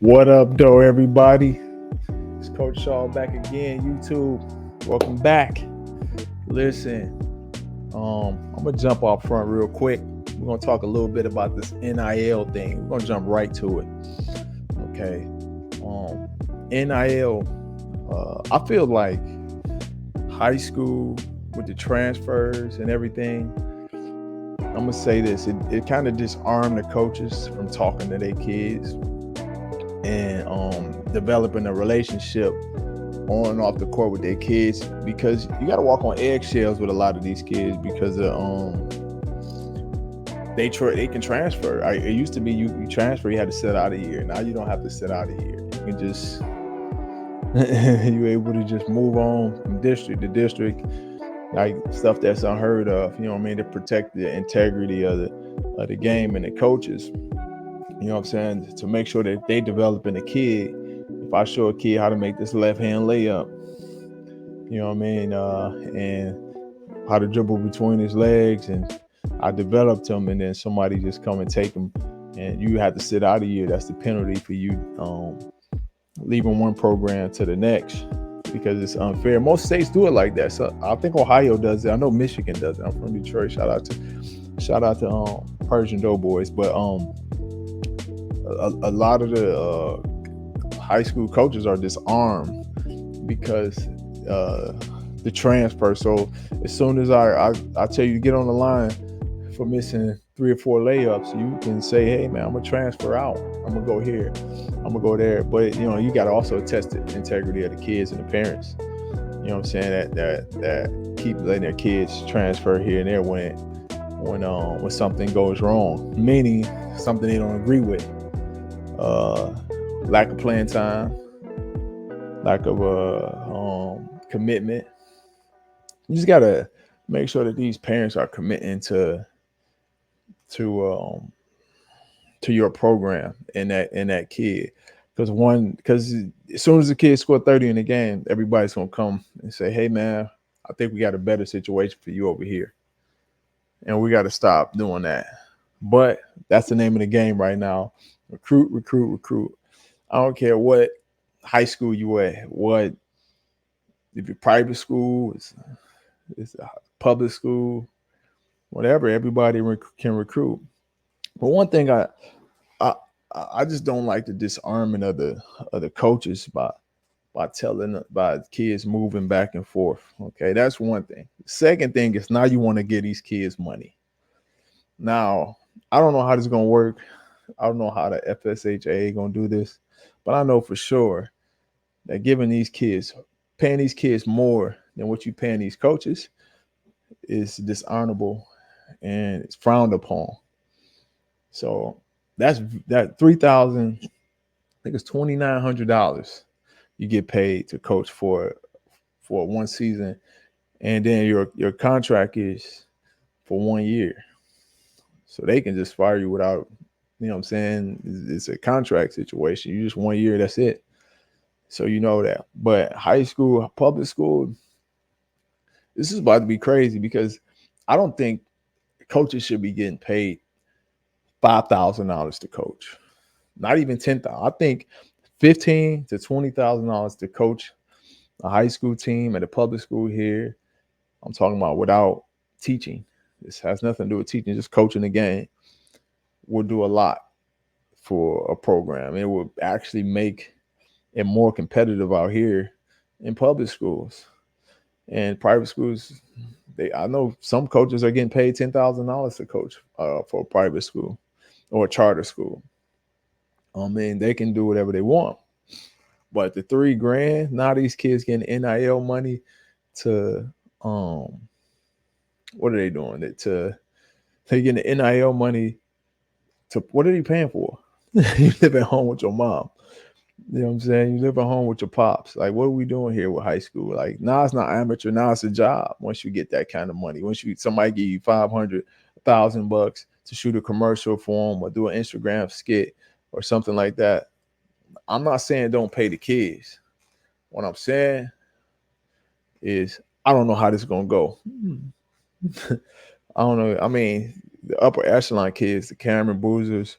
What up, though, everybody? It's Coach Shaw back again. YouTube, welcome back. Listen, I'm gonna jump off front real quick. We're gonna talk a little bit about this NIL thing. We're gonna jump right to it. Okay. NIL. I feel like high school with the transfers and everything. I'm gonna say this. It kind of disarmed the coaches from talking to their kids and developing a relationship on and off the court with their kids, because you got to walk on eggshells with a lot of these kids because they can transfer. It used to be you transfer, you had to sit out a year. Now you don't have to sit out a year. You can just you able to just move on from district to district, like stuff that's unheard of. You know what I mean? To protect the integrity of the game and the coaches. You know what I'm saying? To make sure that they developing a kid. If I show a kid how to make this left hand layup, you know what I mean, and how to dribble between his legs, and I developed him, and then somebody just come and take him, and you have to sit out a year. That's the penalty for you leaving one program to the next, because it's unfair. Most states do it like that. So I think Ohio does it. I know Michigan does it. I'm from Detroit. Shout out to Persian Doughboys, but a lot of the high school coaches are disarmed because the transfer. So as soon as I tell you to get on the line for missing 3 or 4 layups, you can say, "Hey man, I'm gonna transfer out. I'm gonna go here. I'm gonna go there." But you got to also test the integrity of the kids and the parents. You know what I'm saying? That keep letting their kids transfer here and there when something goes wrong, meaning something they don't agree with. Uh, Lack of playing time, lack of commitment. You just gotta make sure that these parents are committing to um, to your program and that kid. Because as soon as the kid score 30 in the game, everybody's gonna come and say, "Hey man, I think we got a better situation for you over here," and we got to stop doing that. But that's the name of the game right now: recruit, recruit, recruit. I don't care what high school you at, what if you're private school, it's a public school, whatever. Everybody can recruit. But one thing I I just don't like the disarming of the coaches by kids moving back and forth. Okay, that's one thing. Second thing is, now you want to give these kids money. Now I don't know how this is gonna work. I don't know how the FSHA gonna do this, but I know for sure that paying these kids more than what you paying these coaches is dishonorable and it's frowned upon. So that's that 3,000. I think it's $2,900 you get paid to coach for one season, and then your contract is for 1 year. So they can just fire you without, you know what I'm saying? It's a contract situation. You just 1 year, that's it. So you know that. But high school, public school, this is about to be crazy, because I don't think coaches should be getting paid $5,000 to coach. Not even 10,000. I think 15 to 20,000 dollars to coach a high school team at a public school here. I'm talking about without teaching. This has nothing to do with teaching. Just coaching the game will do a lot for a program. It will actually make it more competitive out here in public schools and private schools. I know some coaches are getting paid $10,000 to coach for a private school or a charter school. I mean, they can do whatever they want. But the $3 grand, now these kids getting NIL money to what are they doing? They getting the NIL money to, what are you paying for? You live at home with your mom. You know what I'm saying? You live at home with your pops. Like, what are we doing here with high school? Like, now it's not amateur. Now it's a job. Once you get that kind of money, once somebody give you 500,000 bucks to shoot a commercial for them or do an Instagram skit or something like that. I'm not saying don't pay the kids. What I'm saying is, I don't know how this is gonna go. I don't know. I mean, the upper echelon kids, the Cameron Boozers,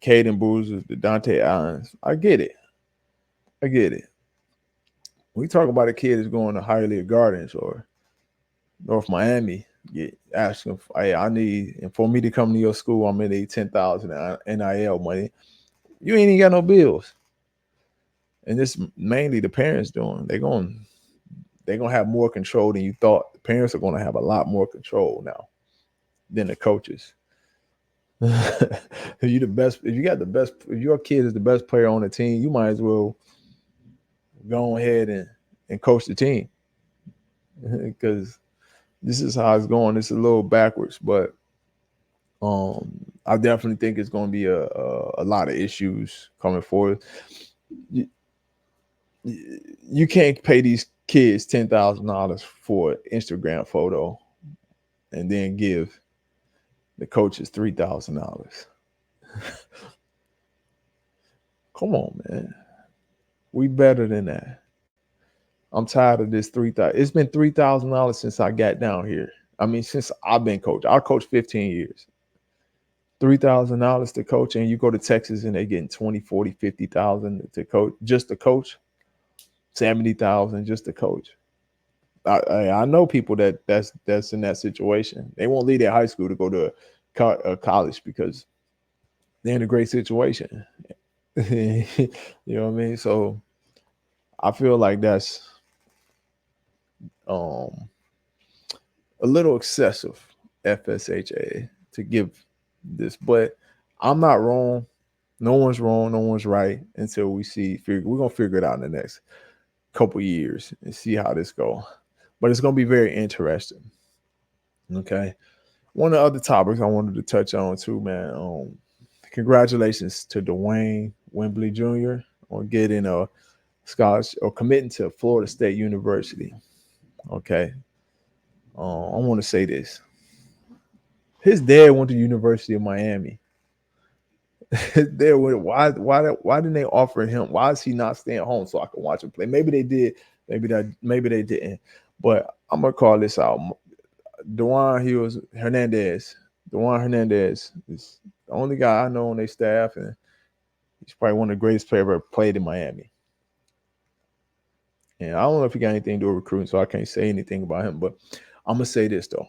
Caden Boozer, the Dante Allens. I get it. I get it. We talk about a kid that's going to Hialeah Gardens or North Miami, asking, hey, I need, and for me to come to your school, I'm gonna need 10,000 NIL money. You ain't even got no bills, and this mainly the parents doing. They're gonna have more control than you thought. The parents are gonna have a lot more control now than the coaches. If you the best, if you got the best, if your kid is the best player on the team, you might as well go ahead and coach the team because this is how it's going. It's a little backwards, but I definitely think it's going to be a lot of issues coming forward. You can't pay these kids $10,000 for an Instagram photo and then give the coaches $3,000. Come on, man. We better than that. I'm tired of this 3,000. It's been $3,000 since I got down here. I mean, since I've been coach. I coached 15 years. $3,000 to coach, and you go to Texas and they're getting 20, 40, 50,000 to coach, just to coach. 70,000 just to coach. I know people that's in that situation. They won't leave their high school to go to a college because they're in a great situation. You know what I mean? So I feel like that's a little excessive, FSHA, to give this, but I'm not wrong. No one's wrong. No one's right until we see. We're gonna figure it out in the next couple years and see how this go. But it's gonna be very interesting. Okay. One of the other topics I wanted to touch on too, man. Congratulations to Dwayne Wembley Jr. on getting a scholarship or committing to Florida State University. Okay. I want to say this. His dad went to University of Miami. Why didn't they offer him? Why is he not staying home so I can watch him play? Maybe they did, maybe they didn't. But I'm gonna call this out. Dewan Hernandez. Dewan Hernandez is the only guy I know on their staff, and he's probably one of the greatest players ever played in Miami. And I don't know if he got anything to do with recruiting, so I can't say anything about him. But I'm gonna say this though.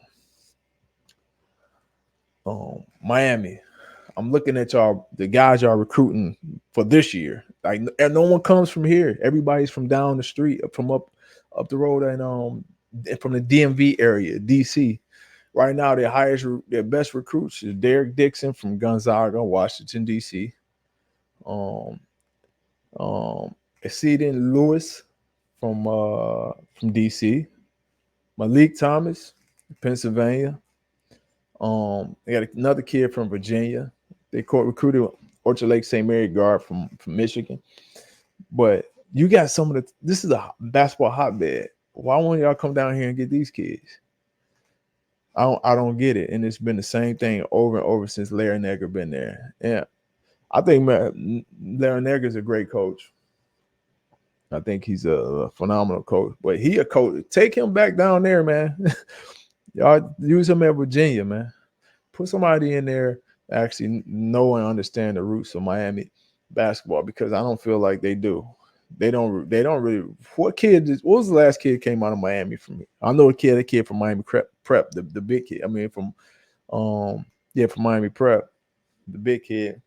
Miami. I'm looking at y'all, the guys y'all recruiting for this year. Like, and no one comes from here. Everybody's from down the street, from up the road, and from the DMV area, DC. Right now, their best recruits is Derek Dixon from Gonzaga, Washington D.C. Exceeding Lewis from DC. Malik Thomas, Pennsylvania. They got another kid from Virginia. They recruited Orchard Lake St. Mary guard from Michigan. But you got some of this is a basketball hotbed. Why won't y'all come down here and get these kids? I don't get it. And it's been the same thing over and over since Larry Naggar been there. Yeah. I think Larry Naggar is a great coach. I think he's a phenomenal coach. But he a coach. Take him back down there, man. Y'all use him at Virginia, man. Put somebody in there actually know and understand the roots of Miami basketball, because I don't feel like they do. They don't really. What was the last kid came out of Miami from me? I know a kid from Miami Prep, the big kid. I mean from from Miami Prep, the big kid.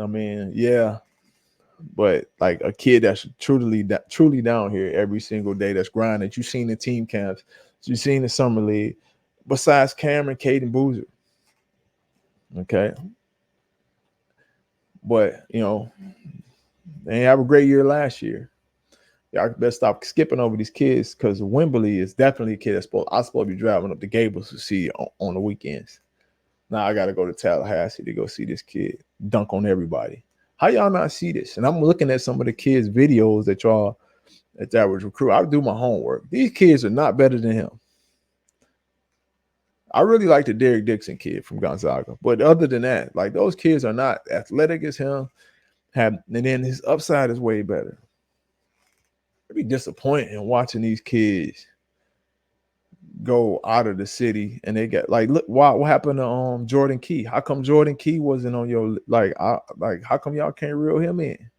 I mean, yeah. But like a kid that's truly down here every single day, that's grinding, that you've seen the team camps, you've seen the summer league, besides Cameron, Caden Boozer. Okay. But, they have a great year last year. Y'all better stop skipping over these kids, because Wembley is definitely a kid I'm supposed to be driving up to Gables to see on the weekends. Now I got to go to Tallahassee to go see this kid dunk on everybody. How y'all not see this? And I'm looking at some of the kids' videos that was recruit. I do my homework. These kids are not better than him. I really like the Derek Dixon kid from Gonzaga. But other than that, like, those kids are not athletic as him. And then his upside is way better. It'd be disappointing watching these kids go out of the city and they get like, look what happened to Jordan Key. How come Jordan Key wasn't on your like how come y'all can't reel him in?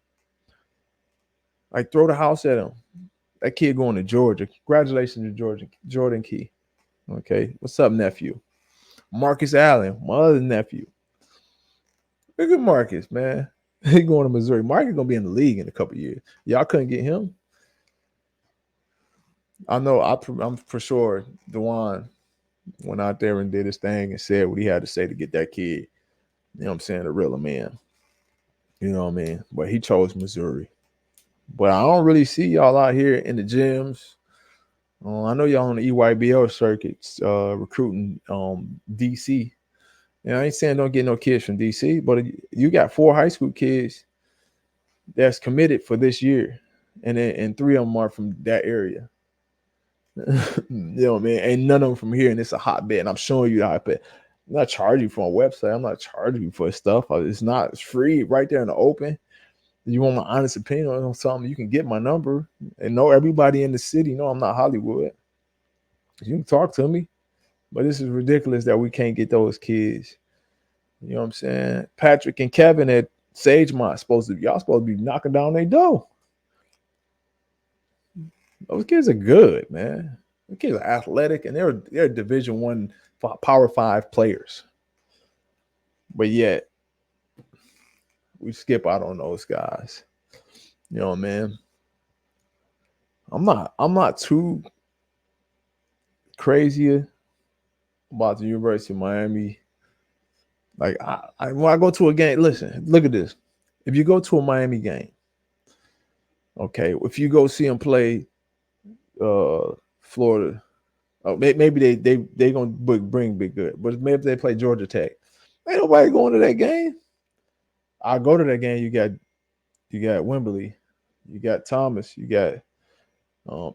Like throw the house at him. That kid going to Georgia. Congratulations to Jordan Key. Okay. What's up, nephew? Marcus Allen, my other nephew. Look at Marcus, man. He going to Missouri. Marcus gonna be in the league in a couple years. Y'all couldn't get him. I know. I'm for sure. Dewan went out there and did his thing and said what he had to say to get that kid. You know what I'm saying? To reel him in. You know what I mean? But he chose Missouri. But I don't really see y'all out here in the gyms. I know y'all on the EYBL circuits recruiting DC. I ain't saying don't get no kids from DC, but you got 4 high school kids that's committed for this year, and 3 of them are from that area. You know what I mean? Ain't none of them from here, and it's a hotbed. And I'm showing you the hotbed. I'm not charging you for a website. I'm not charging you for stuff. It's free right there in the open. You want my honest opinion on something, you can get my number and know everybody in the city. No, I'm not Hollywood. You can talk to me, but this is ridiculous that we can't get those kids. You know what I'm saying? Patrick and Kevin at Sagemont y'all supposed to be knocking down their door. Those kids are good, man. Those kids are athletic and they're Division 1 Power 5 players. But yet we skip out on those guys. You know what I mean? I'm not too crazy about the University of Miami. Like when I go to a game, listen, look at this. If you go to a Miami game, okay, if you go see them play Florida, maybe they gonna bring big good, but maybe if they play Georgia Tech, ain't nobody going to that game. I go to that game. You got Wembley, you got Thomas, you got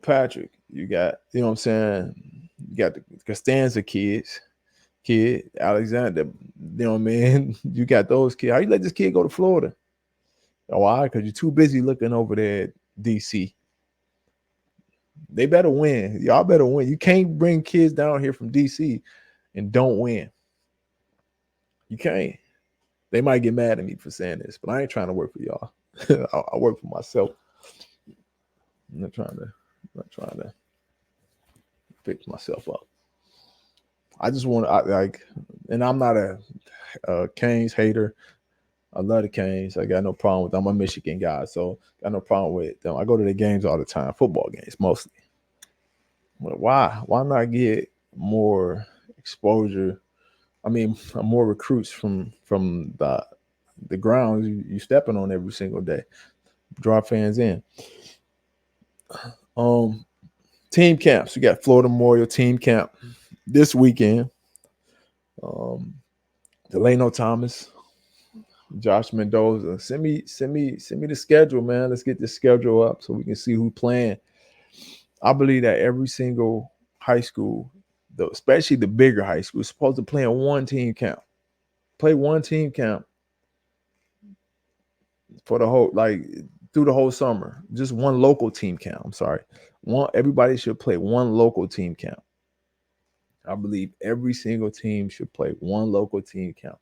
Patrick, you got, you know what I'm saying, you got the Costanza kid Alexander, you know what I mean. You got those kids. How you let this kid go to Florida? Why? Because you're too busy looking over there at DC. They better win. Y'all better win. You can't bring kids down here from DC and don't win. You can't. They might get mad at me for saying this, but I ain't trying to work for y'all. I work for myself. I'm not trying to fix myself up. I just want to and I'm not a Canes hater. I love the Canes. I got no problem with them. I'm a Michigan guy, so got no problem with them. I go to the games all the time, football games mostly. But why? Why not get more exposure? I mean, more recruits from the grounds you stepping on every single day. Draw fans in. Team camps. We got Florida Memorial Team Camp this weekend. Delano Thomas, Josh Mendoza. Send me the schedule, man. Let's get the schedule up so we can see who playing. I believe that every single high school, especially the bigger high school, is supposed to play in one team camp. Play one team camp for the whole, through the whole summer. Just one local team camp. I'm sorry. Everybody should play one local team camp. I believe every single team should play one local team camp.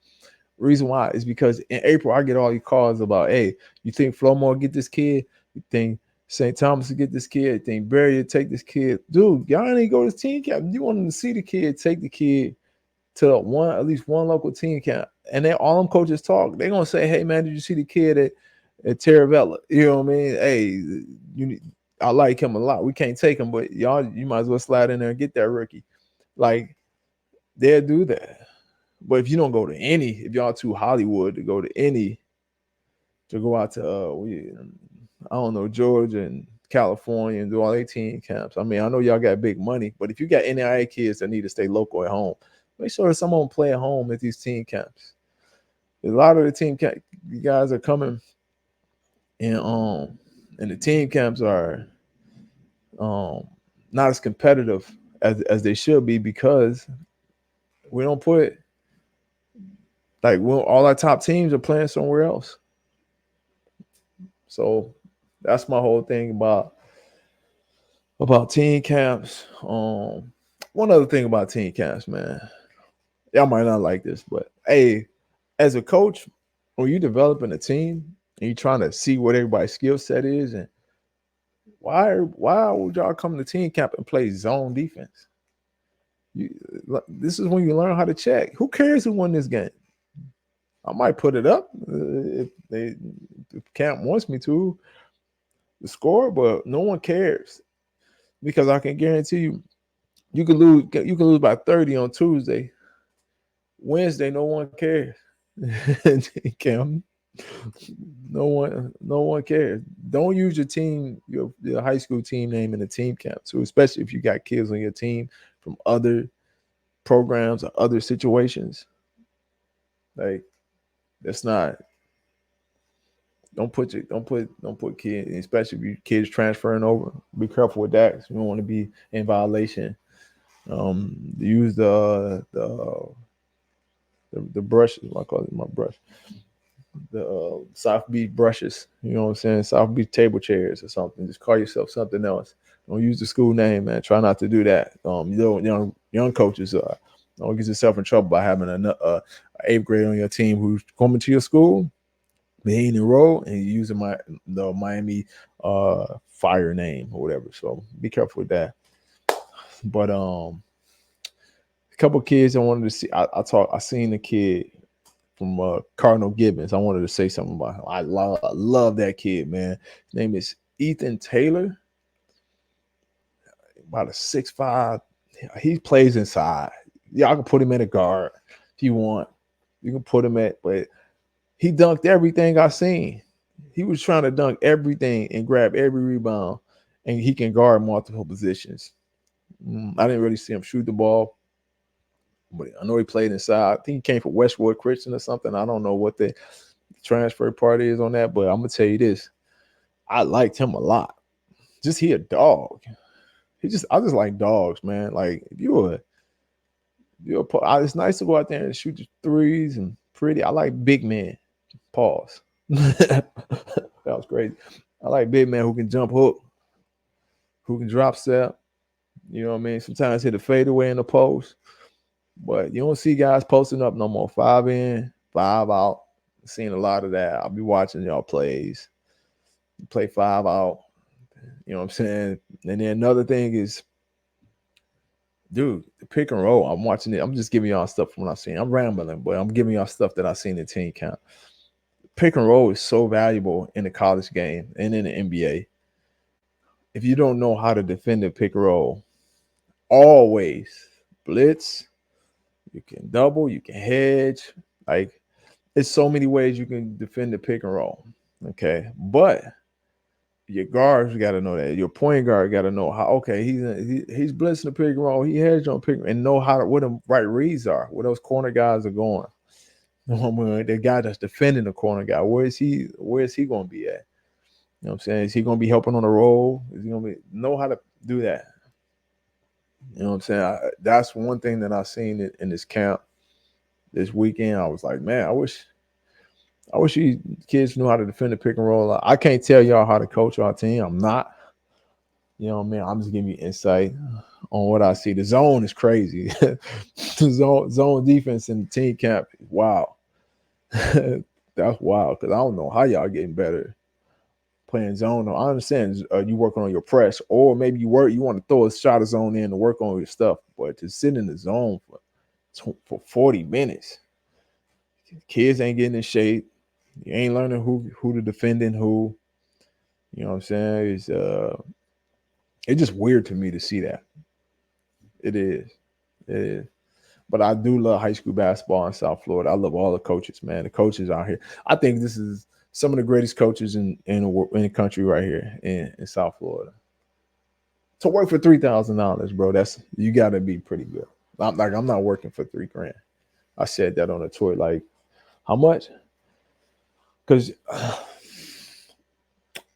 Reason why is because in April I get all these calls about, hey, you think Flowmore get this kid? You think St. Thomas will get this kid? You think Barry will take this kid? Dude, y'all ain't go to this team camp. You want them to see the kid, take the kid to at least one local team camp. And then all them coaches talk. They're gonna say, hey man, did you see the kid at Terravella? You know what I mean? Hey, I like him a lot. We can't take him, but you might as well slide in there and get that rookie. Like, they'll do that. But if you don't go to any, if y'all too Hollywood to go to any, to go out to I don't know, Georgia and California and do all 18 camps. I mean, I know y'all got big money, but if you got NAIA kids that need to stay local at home, make sure some of them play at home at these team camps. A lot of the team camp guys are coming, and the team camps are not as competitive as they should be because we don't put all our top teams are playing somewhere else. So that's my whole thing about team camps. One other thing about team camps, man. Y'all might not like this, but hey, as a coach, when you're developing a team and you're trying to see what everybody's skill set is, and why would y'all come to team camp and play zone defense? You, this is when you learn how to check. Who cares who won this game? I might put it up if camp wants me to the score, but no one cares because I can guarantee you, you can lose by 30 on Tuesday. Wednesday, no one cares. Cam, no one cares. Don't use your team, your high school team name in the team camp too, especially if you got kids on your team from other programs or other situations. Like that's not. Don't put kids, especially if you kids transferring over. Be careful with that. 'Cause you don't want to be in violation. Use the brushes. I call it my brush. The South Beach brushes. You know what I'm saying? South Beach table chairs or something. Just call yourself something else. Don't use the school name, man. Try not to do that. Young coaches, don't get yourself in trouble by having a eighth grade on your team who's coming to your school, being enrolled, and using the Miami Fire name or whatever. So be careful with that. But a couple kids I wanted to see. I seen the kid from Cardinal Gibbons. I wanted to say something about him. I love that kid, man. His name is Ethan Taylor. About a 6'5". He plays inside. Y'all can put him in a guard if you want. You can put him at, but he dunked everything I seen. He was trying to dunk everything and grab every rebound, and he can guard multiple positions. I didn't really see him shoot the ball, but I know he played inside. I think he came from Westwood Christian or something. I don't know what the transfer party is on that, but I'm gonna tell you this: I liked him a lot. Just he a dog. I just like dogs, man. Like if it's nice to go out there and shoot the threes and pretty. I like big men. Pause. That was crazy. I like big men who can jump hook, who can drop step. You know what I mean? Sometimes hit a fadeaway in the post. But you don't see guys posting up no more. 5 in, 5 out. I've seen a lot of that. I'll be watching y'all plays. Play 5 out. You know what I'm saying? And then another thing is, dude, the pick and roll. I'm watching it. I'm just giving y'all stuff from what I've seen. I'm rambling, but I'm giving y'all stuff that I've seen in team camp. Pick and roll is so valuable in the college game and in the NBA. If you don't know how to defend a pick and roll, always blitz. You can double, you can hedge. Like it's so many ways you can defend the pick and roll. Okay. But your guards got to know that. Your point guard got to know how, okay, he's blitzing the pick and roll. He hedged on pick and know what the right reads are, where those corner guys are going. The guy that's defending the corner guy, where is he going to be at? You know what I'm saying? Is he going to be helping on the roll? Is he going to know how to do that? You know what I'm saying? That's one thing that I've seen in this camp this weekend. I was like, man, I wish you kids knew how to defend the pick and roll. I can't tell y'all how to coach our team. I'm not. You know what I mean? I'm just giving you insight on what I see. The zone is crazy. The zone defense in the team camp is wild. That's wild because I don't know how y'all getting better playing zone. I understand you working on your press, or maybe you want to throw a shot of zone in to work on your stuff, but to sit in the zone for 40 minutes, kids ain't getting in shape. You ain't learning who to defend and who. You know what I'm saying? It's just weird to me to see that. It is. It is. But I do love high school basketball in South Florida. I love all the coaches, man. The coaches out here. I think this is some of the greatest coaches in the country right here in South Florida. To work for $3,000, bro, you got to be pretty good. I'm not working for $3,000. I said that on a tour. Like, how much? Because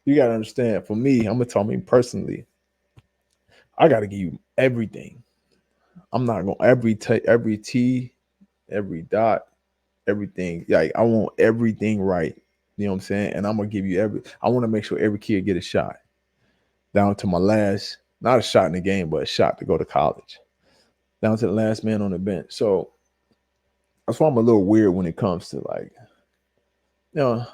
you got to understand. For me, I'm gonna tell me personally. I got to give you everything. I'm not gonna every T, every dot, everything. Like I want everything right. You know what I'm saying? And I'm gonna give you I want to make sure every kid get a shot. Down to my last, not a shot in the game, but a shot to go to college. down to the last man on the bench. So that's why I'm a little weird when it comes to like, you know,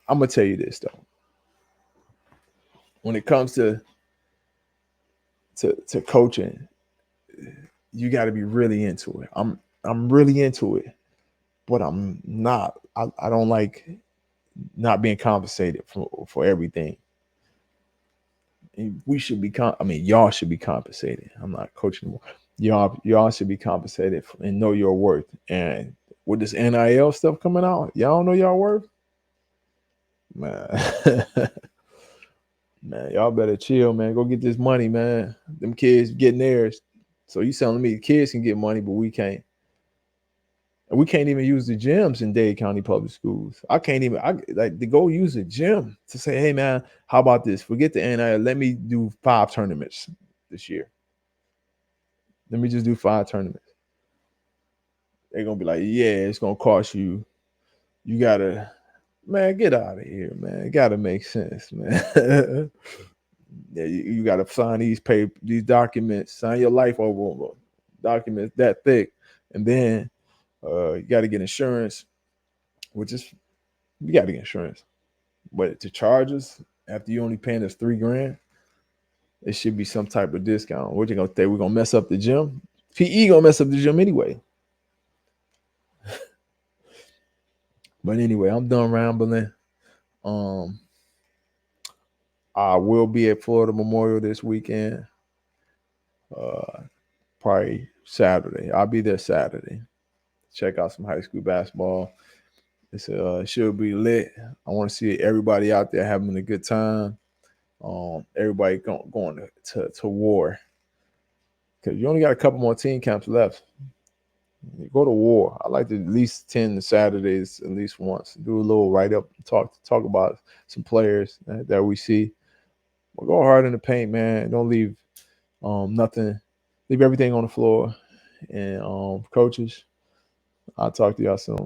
I'm gonna tell you this though. When it comes to coaching, you got to be really into it. I'm really into it, but I'm not. I don't like not being compensated for everything. And we should be. I mean, y'all should be compensated. I'm not coaching more. Y'all should be compensated and know your worth. And with this NIL stuff coming out, y'all don't know y'all worth, man. Man, y'all better chill, man. Go get this money, man. Them kids getting theirs. So you telling me the kids can get money, but we can't. And we can't even use the gyms in Dade County Public Schools. I can't even. I like to go use a gym to say, hey man, how about this? Forget the NIL. Let me do 5 tournaments this year. Let me just do 5 tournaments. They're gonna be like, yeah, it's gonna cost you. You gotta, man, get out of here, man. It gotta make sense, man. Yeah, you gotta sign these documents, sign your life over documents that thick, and then you gotta get insurance, which is you gotta get insurance. But to charge us after you only paying us $3,000, it should be some type of discount. What you gonna say? We're gonna mess up the gym? PE gonna mess up the gym anyway. But anyway, I'm done rambling. I will be at Florida Memorial this weekend. Probably Saturday. I'll be there Saturday. Check out some high school basketball. It's should be lit. I want to see everybody out there having a good time. Everybody going to war, because you only got a couple more team camps left. You go to war. I like to at least attend the Saturdays at least once. Do a little write up, talk about some players that we see. Well, go hard in the paint, man. Don't leave nothing. Leave everything on the floor. And coaches, I'll talk to y'all soon.